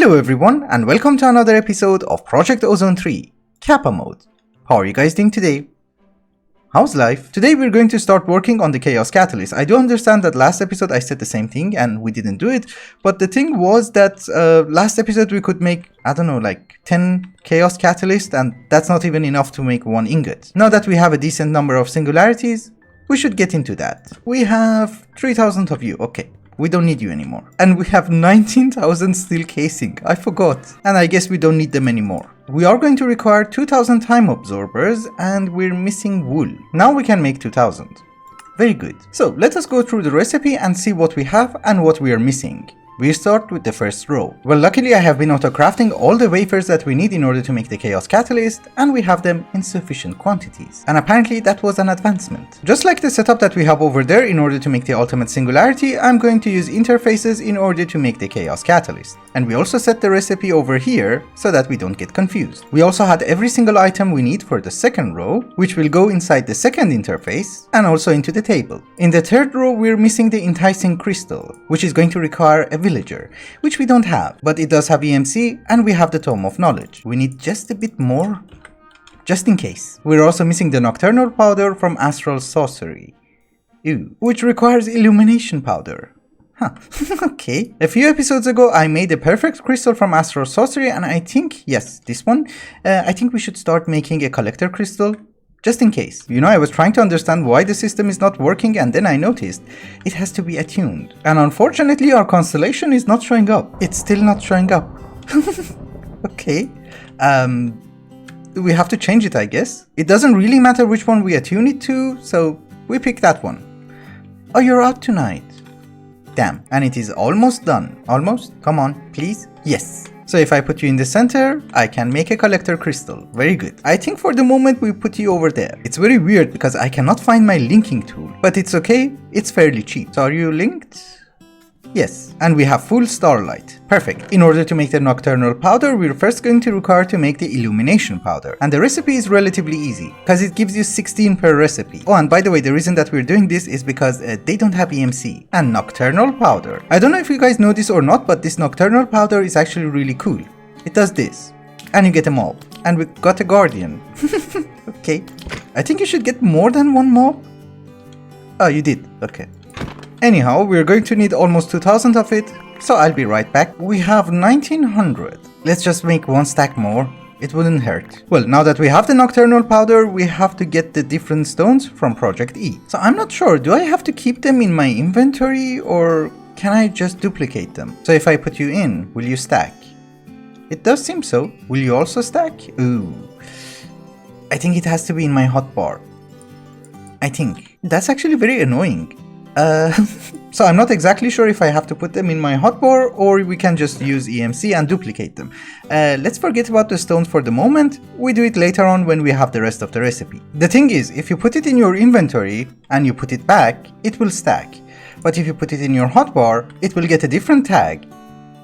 Hello everyone and welcome to another episode of Project Ozone 3, Kappa mode. How are you guys doing today? How's life? Today we're going to start working on the Chaos Catalyst. I do understand that last episode I said the same thing and we didn't do it, but the thing was that last episode we could make, I don't know, like 10 Chaos Catalysts, and that's not even enough to make one ingot. Now that we have a decent number of singularities, we should get into that. We have 3000 of you, okay. We don't need you anymore. And we have 19,000 steel casing. I forgot. And I guess we don't need them anymore. We are going to require 2,000 time absorbers and we're missing wool. Now we can make 2,000. Very good. So let us go through the recipe and see what we have and what we are missing. We start with the first row. Well, luckily I have been auto-crafting all the wafers that we need in order to make the Chaos Catalyst, and we have them in sufficient quantities. And apparently that was an advancement. Just like the setup that we have over there in order to make the ultimate singularity, I'm going to use interfaces in order to make the Chaos Catalyst. And we also set the recipe over here so that we don't get confused. We also had every single item we need for the second row, which will go inside the second interface and also into the table. In the third row, we're missing the Enticing Crystal, which is going to require a villager, which we don't have, but it does have EMC and we have the Tome of Knowledge. We need just a bit more, just in case. We're also missing the Nocturnal Powder from Astral Sorcery, which requires Illumination Powder. Huh, okay. A few episodes ago I made a perfect crystal from Astral Sorcery, and I think, yes, this one, I think we should start making a collector crystal. Just in case. You know, I was trying to understand why the system is not working, and then I noticed it has to be attuned. And unfortunately our constellation is not showing up. It's still not showing up. Okay. We have to change it, I guess. It doesn't really matter which one we attune it to, so we pick that one. Oh, you're out tonight. Damn. And it is almost done. Almost? Come on, please. Yes. So if I put you in the center, I can make a collector crystal. Very good. I think for the moment we put you over there. It's very weird because I cannot find my linking tool, but it's okay. It's fairly cheap. So are you linked? Yes. And we have full starlight. Perfect. In order to make the Nocturnal Powder, we're first going to require to make the Illumination Powder. And the recipe is relatively easy because it gives you 16 per recipe. Oh, and by the way, the reason that we're doing this is because they don't have EMC. And Nocturnal Powder. I don't know if you guys know this or not, but this Nocturnal Powder is actually really cool. It does this. And you get a mob. And we got a guardian. Okay. I think you should get more than one mob. Oh, you did. Okay. Anyhow, we're going to need almost 2,000 of it, so I'll be right back. We have 1,900. Let's just make one stack more. It wouldn't hurt. Well, now that we have the Nocturnal Powder, we have to get the different stones from Project E. So I'm not sure, do I have to keep them in my inventory or can I just duplicate them? So if I put you in, will you stack? It does seem so. Will you also stack? Ooh. I think it has to be in my hotbar. I think. That's actually very annoying. So I'm not exactly sure if I have to put them in my hotbar or we can just use EMC and duplicate them. Let's forget about the stones for the moment. We do it later on when we have the rest of the recipe. The thing is, if you put it in your inventory and you put it back, it will stack. But if you put it in your hotbar, it will get a different tag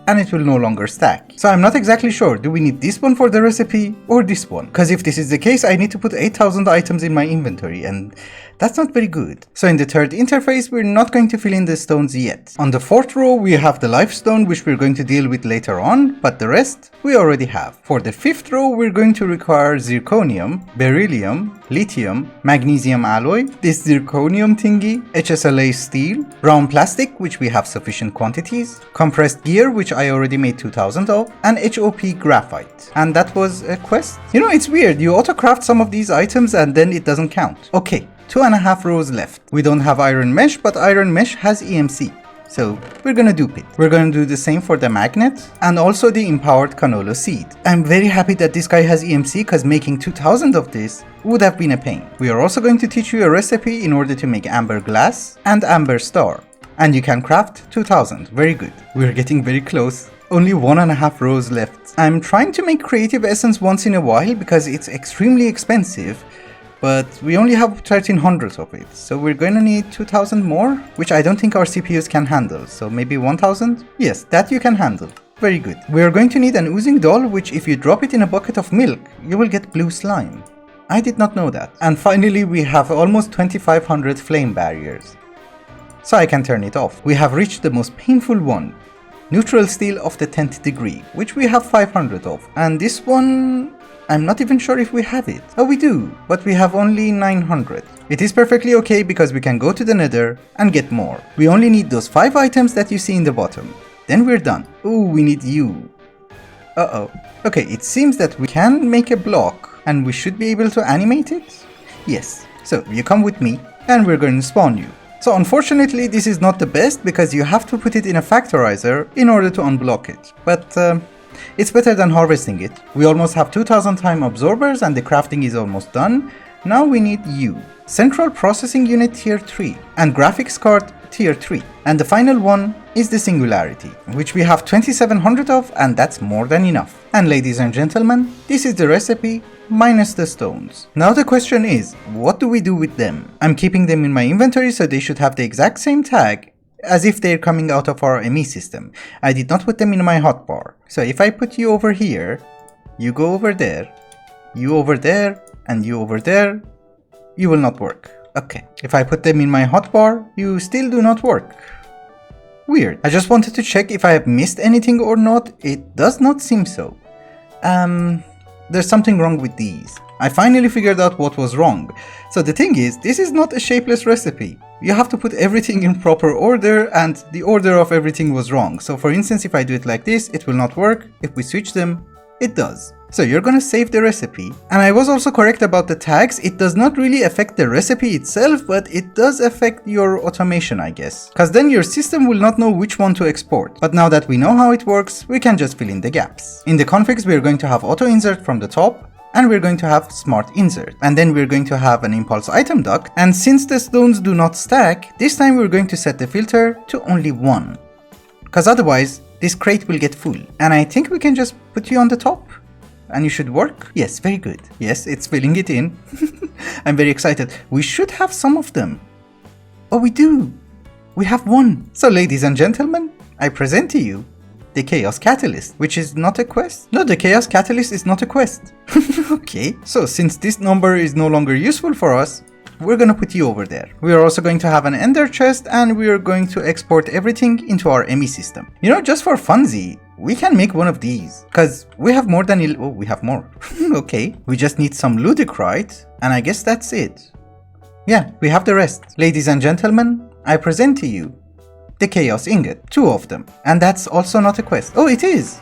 and it will no longer stack. So I'm not exactly sure, do we need this one for the recipe or this one? Because if this is the case, I need to put 8,000 items in my inventory and that's not very good. So in the third interface, we're not going to fill in the stones yet. On the fourth row, we have the life stone, which we're going to deal with later on, but the rest we already have. For the fifth row, we're going to require zirconium, beryllium, lithium, magnesium alloy, this zirconium thingy, HSLA steel, brown plastic, which we have sufficient quantities, compressed gear, which I already made 2,000 of, and HOP graphite. And that was a quest. You know, it's weird. You auto-craft some of these items and then it doesn't count. Okay. 2.5 rows left. We don't have iron mesh, but iron mesh has EMC. So we're gonna dupe it. We're gonna do the same for the magnet and also the empowered canola seed. I'm very happy that this guy has EMC because making 2,000 of this would have been a pain. We are also going to teach you a recipe in order to make amber glass and amber star. And you can craft 2,000. Very good. We're getting very close. Only 1.5 rows left. I'm trying to make creative essence once in a while because it's extremely expensive. But we only have 1,300 of it, so we're going to need 2,000 more, which I don't think our CPUs can handle, so maybe 1,000? Yes, that you can handle. Very good. We are going to need an oozing doll, which if you drop it in a bucket of milk, you will get blue slime. I did not know that. And finally, we have almost 2,500 flame barriers. So I can turn it off. We have reached the most painful one. neutral steel of the 10th degree, which we have 500 of. And this one, I'm not even sure if we have it. Oh, we do, but we have only 900. It is perfectly okay because we can go to the nether and get more. We only need those 5 items that you see in the bottom. Then we're done. Ooh, we need you. Uh-oh. Okay, it seems that we can make a block and we should be able to animate it? Yes. So you come with me and we're going to spawn you. So unfortunately this is not the best because you have to put it in a factorizer in order to unblock it. But it's better than harvesting it. We almost have 2000 time absorbers and the crafting is almost done. Now we need you. Central processing unit tier 3 and graphics card tier 3. And the final one is the singularity, which we have 2700 of, and that's more than enough. And ladies and gentlemen, this is the recipe minus the stones. Now the question is, what do we do with them? I'm keeping them in my inventory so they should have the exact same tag as if they're coming out of our ME system. I did not put them in my hotbar. So if I put you over here, you go over there, you over there, and you over there, you will not work. Okay. If I put them in my hotbar, you still do not work. Weird. I just wanted to check if I have missed anything or not. It does not seem so. There's something wrong with these. I finally figured out what was wrong. So the thing is, this is not a shapeless recipe. You have to put everything in proper order and the order of everything was wrong. So for instance, if I do it like this, it will not work. If we switch them, it does. So you're gonna save the recipe. And I was also correct about the tags. It does not really affect the recipe itself, but it does affect your automation, I guess. Cause then your system will not know which one to export. But now that we know how it works, we can just fill in the gaps. In the configs, we're going to have auto insert from the top, and we're going to have smart insert. And then we're going to have an impulse item duct. And since the stones do not stack, this time we're going to set the filter to only 1. Cause otherwise, this crate will get full. And I think we can just put you on the top. And you should work? Yes, very good. Yes, it's filling it in. I'm very excited. We should have some of them. Oh, we do. We have one. So ladies and gentlemen, I present to you the Chaos Catalyst, which is not a quest. No, the Chaos Catalyst is not a quest. Okay, so since this number is no longer useful for us, we're gonna put you over there. We are also going to have an ender chest and we are going to export everything into our ME system. You know, just for funsies, we can make one of these because we have more than oh, we have more. Okay, we just need some ludicrite and I guess that's it. Yeah, we have the rest. Ladies and gentlemen, I present to you the Chaos Ingot, 2 of them. And that's also not a quest. Oh, it is.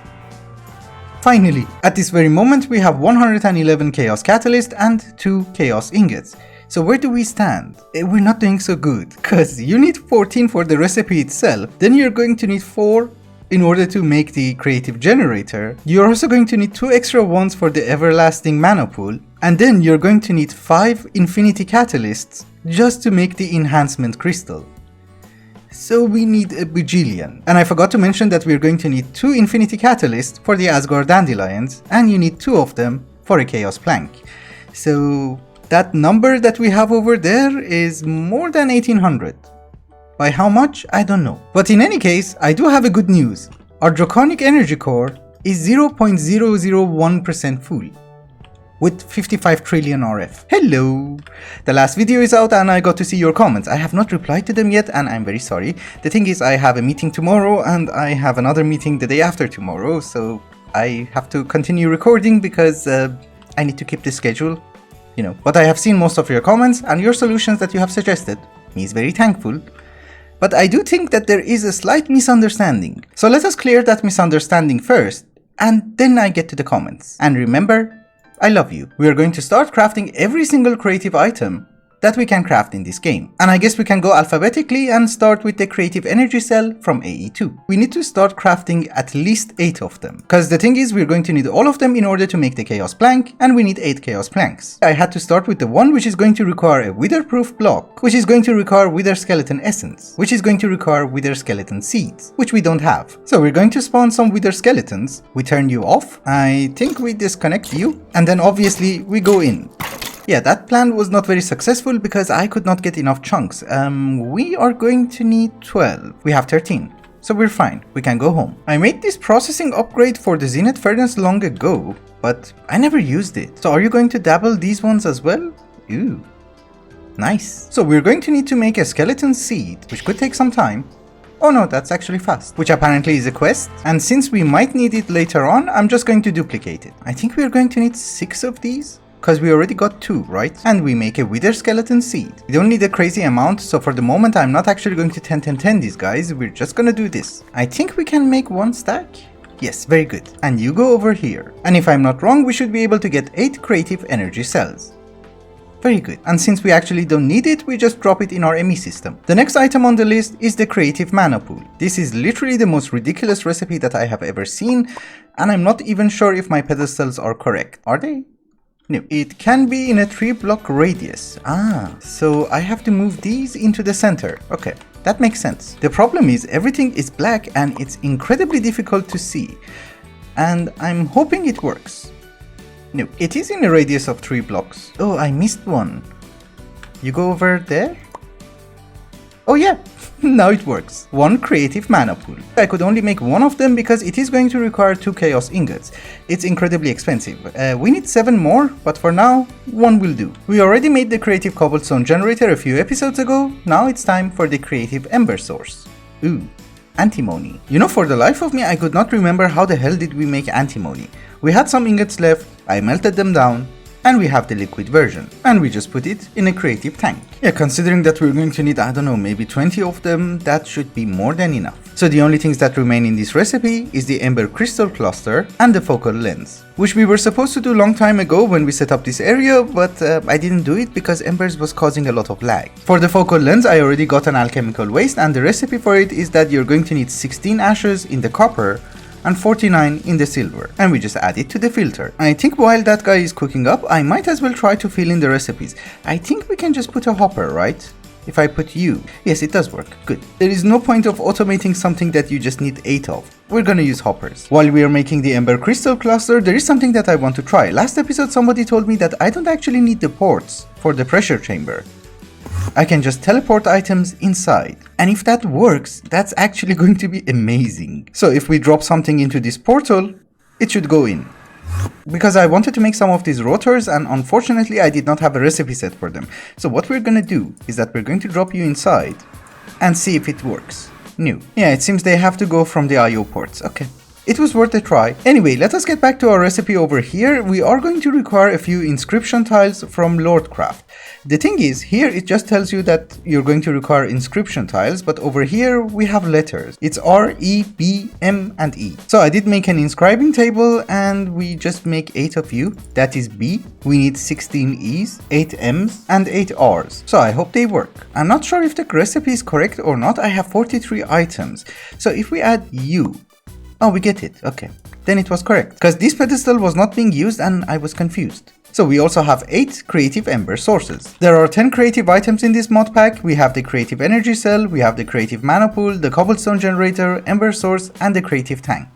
Finally, at this very moment, we have 111 Chaos Catalyst and 2 Chaos Ingots. So where do we stand? We're not doing so good, because you need 14 for the recipe itself, then you're going to need 4 in order to make the creative generator. You're also going to need 2 extra ones for the everlasting mana pool, and then you're going to need 5 infinity catalysts just to make the enhancement crystal. So we need a bajillion. And I forgot to mention that we're going to need 2 infinity catalysts for the Asgard dandelions, and you need 2 of them for a chaos plank. So that number that we have over there is more than 1800. By how much? I don't know. But in any case, I do have a good news. Our Draconic Energy Core is 0.001% full, with 55 trillion RF. Hello! The last video is out and I got to see your comments. I have not replied to them yet and I'm very sorry. The thing is, I have a meeting tomorrow and I have another meeting the day after tomorrow, so I have to continue recording because I need to keep the schedule. You know, but I have seen most of your comments and your solutions that you have suggested. Me is very thankful. But I do think that there is a slight misunderstanding. So let us clear that misunderstanding first, and then I get to the comments. And remember, I love you. We are going to start crafting every single creative item that we can craft in this game. And I guess we can go alphabetically and start with the creative energy cell from AE2. We need to start crafting at least 8 of them. Because the thing is, we're going to need all of them in order to make the chaos plank, and we need 8 chaos planks. I had to start with the one which is going to require a witherproof block, which is going to require wither skeleton essence, which is going to require wither skeleton seeds, which we don't have. So we're going to spawn some wither skeletons. We turn you off. I think we disconnect you, and then obviously we go in. Yeah, that plan was not very successful because I could not get enough chunks. We are going to need 12. We have 13. So we're fine. We can go home. I made this processing upgrade for the Zenith furnace long ago, but I never used it. So are you going to dabble these ones as well? Ooh. Nice. So we're going to need to make a skeleton seed, which could take some time. Oh no, that's actually fast, which apparently is a quest. And since we might need it later on, I'm just going to duplicate it. I think we're going to need 6 of these, because we already got 2, right? And we make a wither skeleton seed. We don't need a crazy amount, so for the moment I'm not actually going to 10 these guys, we're just gonna do this. I think we can make 1 stack. Yes, very good. And you go over here. And if I'm not wrong, we should be able to get 8 creative energy cells. Very good. And since we actually don't need it, we just drop it in our ME system. The next item on the list is the creative mana pool. This is literally the most ridiculous recipe that I have ever seen, and I'm not even sure if my pedestals are correct. Are they? No. It can be in a 3-block radius. So I have to move these into the center. Okay, that makes sense. The problem is everything is black and it's incredibly difficult to see. And I'm hoping it works. No, it is in a radius of 3 blocks. Oh, I missed one. You go over there? Oh yeah, now it works. 1 creative mana pool. I could only make 1 of them because it is going to require 2 chaos ingots. It's incredibly expensive. We need 7 more, but for now, 1 will do. We already made the creative cobblestone generator a few episodes ago. Now it's time for the creative ember source. Ooh, antimony. You know, for the life of me, I could not remember how the hell did we make antimony. We had some ingots left, I melted them down, and we have the liquid version. And we just put it in a creative tank. Yeah, considering that we're going to need, I don't know, maybe 20 of them, that should be more than enough. So the only things that remain in this recipe is the ember crystal cluster and the focal lens, which we were supposed to do long time ago when we set up this area, but I didn't do it because embers was causing a lot of lag. For the focal lens, I already got an alchemical waste, and the recipe for it is that you're going to need 16 ashes in the copper and 49 in the silver, and we just add it to the filter. And I think while that guy is cooking up, I might as well try to fill in the recipes. I think we can just put a hopper, right? If I put you. Yes, it does work. Good. There is no point of automating something that you just need 8 of. We're gonna use hoppers. While we are making the ember crystal cluster, there is something that I want to try. Last episode somebody told me that I don't actually need the ports for the pressure chamber. I can just teleport items inside. And if that works, that's actually going to be amazing. So if we drop something into this portal, it should go in. Because I wanted to make some of these rotors, and unfortunately I did not have a recipe set for them. So what we're gonna do is that we're going to drop you inside and see if it works. New. Yeah, it seems they have to go from the IO ports. Okay. It was worth a try. Anyway, let us get back to our recipe over here. We are going to require a few inscription tiles from Lordcraft. The thing is, here it just tells you that you're going to require inscription tiles, but over here we have letters. It's R, E, B, M, and E. So I did make an inscribing table, and we just make 8 of you. That is B. We need 16 E's, 8 M's, and 8 R's. So I hope they work. I'm not sure if the recipe is correct or not. I have 43 items. So if we add U, oh, we get it. Okay. Then it was correct. Because this pedestal was not being used and I was confused. So we also have 8 creative ember sources. There are 10 creative items in this mod pack. We have the creative energy cell, we have the creative mana pool, the cobblestone generator, ember source, and the creative tank.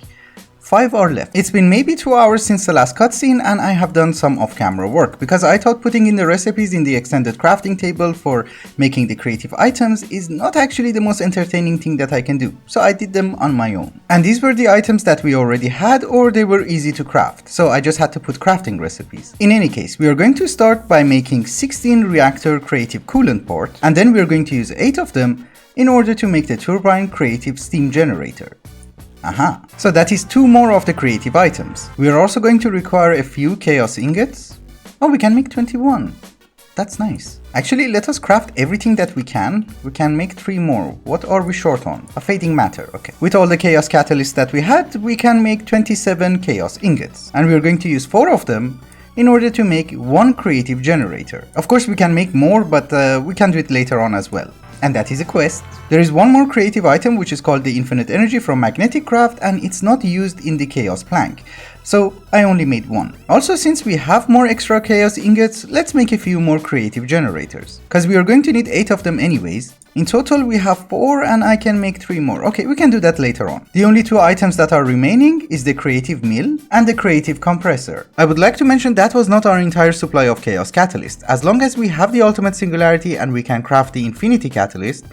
5 are left. It's been maybe 2 hours since the last cutscene, and I have done some off-camera work because I thought putting in the recipes in the extended crafting table for making the creative items is not actually the most entertaining thing that I can do, so I did them on my own. And these were the items that we already had, or they were easy to craft, so I just had to put crafting recipes. In any case, we are going to start by making 16 reactor creative coolant port, and then we are going to use 8 of them in order to make the turbine creative steam generator. Aha, so that is 2 more of the creative items. We are also going to require a few chaos ingots. Oh, we can make 21. That's nice. Actually, let us craft everything that we can. We can make 3 more. What are we short on? A fading matter, okay. With all the chaos catalysts that we had, we can make 27 chaos ingots. And we are going to use 4 of them in order to make 1 creative generator. Of course, we can make more, but we can do it later on as well. And that is a quest. There is 1 more creative item which is called the infinite energy from magnetic craft, and it's not used in the chaos plank. So I only made 1. Also, since we have more extra chaos ingots, let's make a few more creative generators. Cause we are going to need 8 of them anyways. In total we have 4 and I can make 3 more. Okay, we can do that later on. The only 2 items that are remaining is the creative mill and the creative compressor. I would like to mention that was not our entire supply of chaos catalyst. As long as we have the ultimate singularity and we can craft the infinity catalyst,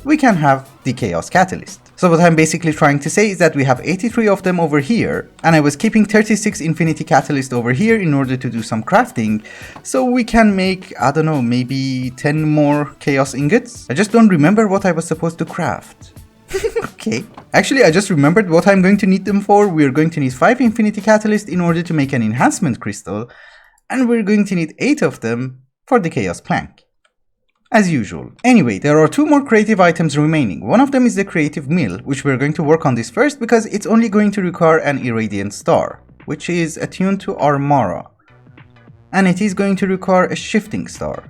we can have the chaos catalyst. So what I'm basically trying to say is that we have 83 of them over here, and I was keeping 36 infinity catalyst over here in order to do some crafting, so we can make, I don't know, maybe 10 more chaos ingots. I just don't remember what I was supposed to craft. Okay. Actually, I just remembered what I'm going to need them for. We're going to need 5 Infinity Catalyst in order to make an Enhancement Crystal, and we're going to need 8 of them for the Chaos Plank. As usual. Anyway, there are 2 more creative items remaining. One of them is the Creative Mill, which we're going to work on this first because it's only going to require an Irradiant Star, which is attuned to Armara. And it is going to require a Shifting Star.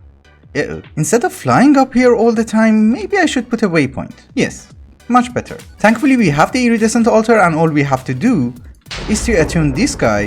Instead of flying up here all the time, maybe I should put a waypoint. Yes, much better. Thankfully we have the Iridescent Altar, and all we have to do is to attune this guy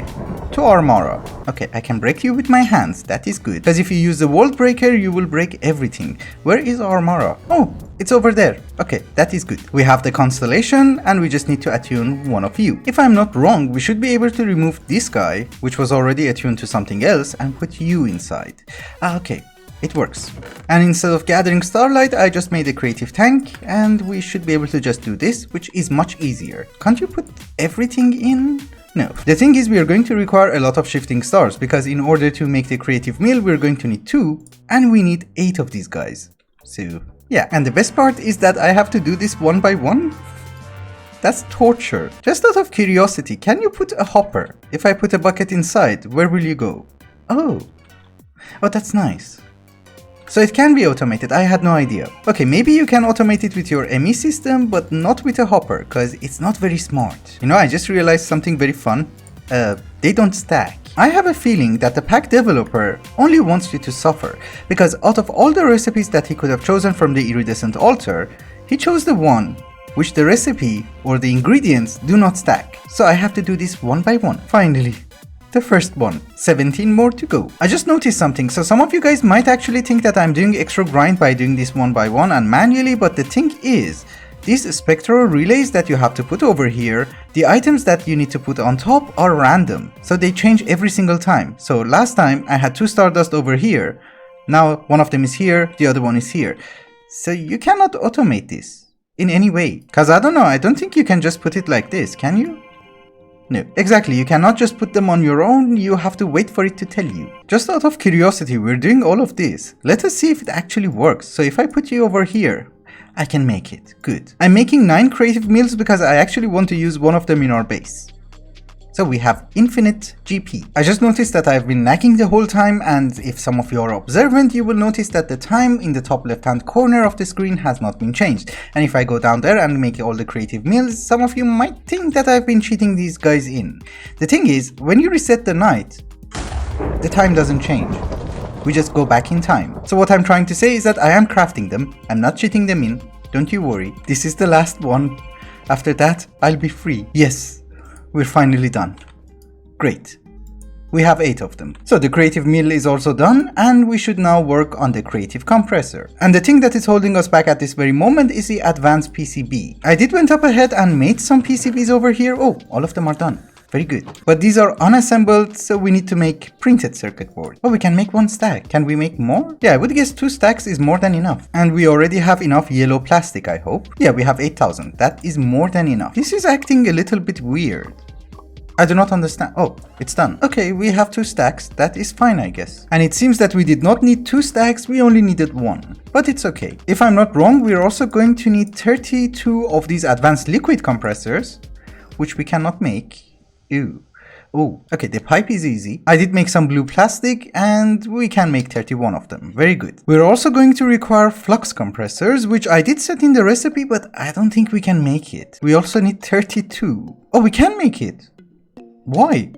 to Armara. Okay, I can break you with my hands, that is good. Because if you use the World Breaker, you will break everything. Where is Armara? Oh, it's over there. Okay, that is good. We have the Constellation, and we just need to attune one of you. If I'm not wrong, we should be able to remove this guy, which was already attuned to something else, and put you inside. Okay. It works. And instead of gathering starlight, I just made a creative tank, and we should be able to just do this, which is much easier. Can't you put everything in? No. The thing is, we are going to require a lot of shifting stars, because in order to make the creative mill, we're going to need 2, and we need 8 of these guys. So, yeah. And the best part is that I have to do this one by one. That's torture. Just out of curiosity, can you put a hopper? If I put a bucket inside, where will you go? Oh, that's nice. So it can be automated, I had no idea. Okay, maybe you can automate it with your ME system, but not with a hopper, cause it's not very smart. You know, I just realized something very fun. They don't stack. I have a feeling that the pack developer only wants you to suffer, because out of all the recipes that he could have chosen from the Iridescent Altar, he chose the one which the recipe or the ingredients do not stack. So I have to do this one by one. Finally. The first one. 17 more to go. I just noticed something, so some of you guys might actually think that I'm doing extra grind by doing this one by one and manually, but the thing is, these spectral relays that you have to put over here, the items that you need to put on top are random, so they change every single time. So last time I had 2 stardust over here, now one of them is here, the other one is here. So you cannot automate this in any way, cause I don't know, I don't think you can just put it like this, can you? No, exactly, you cannot just put them on your own, you have to wait for it to tell you. Just out of curiosity, we're doing all of this. Let us see if it actually works. So if I put you over here, I can make it. Good. I'm making 9 creative meals because I actually want to use one of them in our base. So we have infinite GP. I just noticed that I've been lagging the whole time, and if some of you are observant, you will notice that the time in the top left hand corner of the screen has not been changed. And if I go down there and make all the creative meals, some of you might think that I've been cheating these guys in. The thing is, when you reset the night, the time doesn't change. We just go back in time. So what I'm trying to say is that I am crafting them, I'm not cheating them in, don't you worry. This is the last one. After that, I'll be free. Yes. We're finally done. Great. We have 8 of them. So the creative mill is also done, and we should now work on the creative compressor. And the thing that is holding us back at this very moment is the advanced PCB. I did went up ahead and made some PCBs over here. Oh, all of them are done. Very good. But these are unassembled, so we need to make printed circuit board. Oh, we can make 1 stack. Can we make more? Yeah, I would guess 2 stacks is more than enough. And we already have enough yellow plastic, I hope. Yeah, we have 8,000. That is more than enough. This is acting a little bit weird. I do not understand. Oh, it's done. Okay, we have 2 stacks. That is fine, I guess. And it seems that we did not need 2 stacks, we only needed 1. But it's okay. If I'm not wrong, we're also going to need 32 of these advanced liquid compressors, which we cannot make. Ew. Oh, okay, the pipe is easy. I did make some blue plastic, and we can make 31 of them. Very good. We're also going to require flux compressors, which I did set in the recipe, but I don't think we can make it. We also need 32. Oh, we can make it. Why?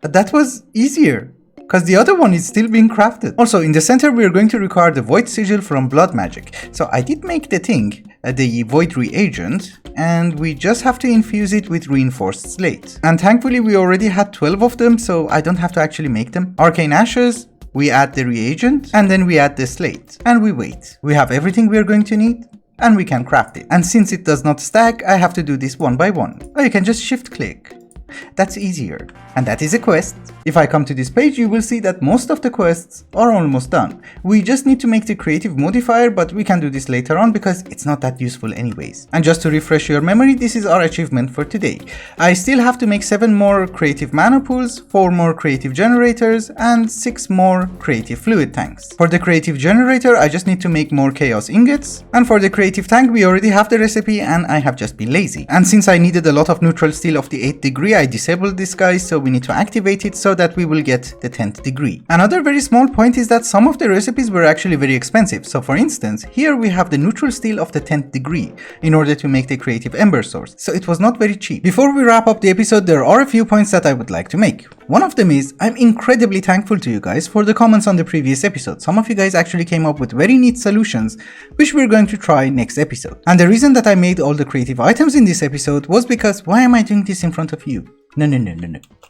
That was easier, because the other one is still being crafted. Also, in the center, we are going to require the void sigil from blood magic. So I did make the thing, the void reagent, and we just have to infuse it with reinforced slate. And thankfully, we already had 12 of them, so I don't have to actually make them. Arcane ashes, we add the reagent, and then we add the slate. And we wait. We have everything we are going to need, and we can craft it. And since it does not stack, I have to do this one by one. Oh, you can just shift click. That's easier. And that is a quest. If I come to this page, you will see that most of the quests are almost done. We just need to make the creative modifier, but we can do this later on because it's not that useful anyways. And just to refresh your memory, this is our achievement for today. I still have to make 7 more creative mana pools, 4 more creative generators, and 6 more creative fluid tanks. For the creative generator, I just need to make more chaos ingots. And for the creative tank, we already have the recipe and I have just been lazy. And since I needed a lot of neutral steel of the 8th degree, I disabled this guy, so we need to activate it so that we will get the 10th degree. Another very small point is that some of the recipes were actually very expensive. So for instance, here we have the neutral steel of the 10th degree in order to make the creative ember source. So it was not very cheap. Before we wrap up the episode, there are a few points that I would like to make. One of them is, I'm incredibly thankful to you guys for the comments on the previous episode. Some of you guys actually came up with very neat solutions, which we're going to try next episode. And the reason that I made all the creative items in this episode was because, why am I doing this in front of you? No.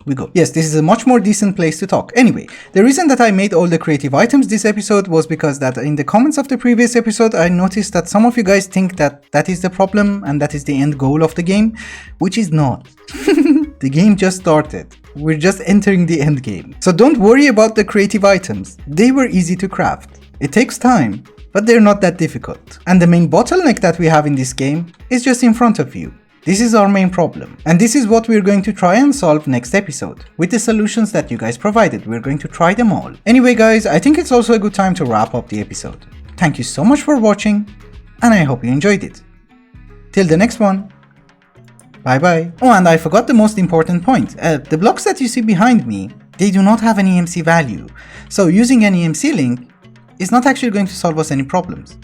We go. Yes, this is a much more decent place to talk. Anyway, the reason that I made all the creative items this episode was because that in the comments of the previous episode, I noticed that some of you guys think that that is the problem and that is the end goal of the game, which is not. The game just started. We're just entering the end game. So don't worry about the creative items. They were easy to craft. It takes time, but they're not that difficult. And the main bottleneck that we have in this game is just in front of you. This is our main problem. And this is what we're going to try and solve next episode. With the solutions that you guys provided, we're going to try them all. Anyway guys, I think it's also a good time to wrap up the episode. Thank you so much for watching, and I hope you enjoyed it. Till the next one. Bye bye. Oh, and I forgot the most important point. The blocks that you see behind me, they do not have an EMC value. So using an EMC link is not actually going to solve us any problems.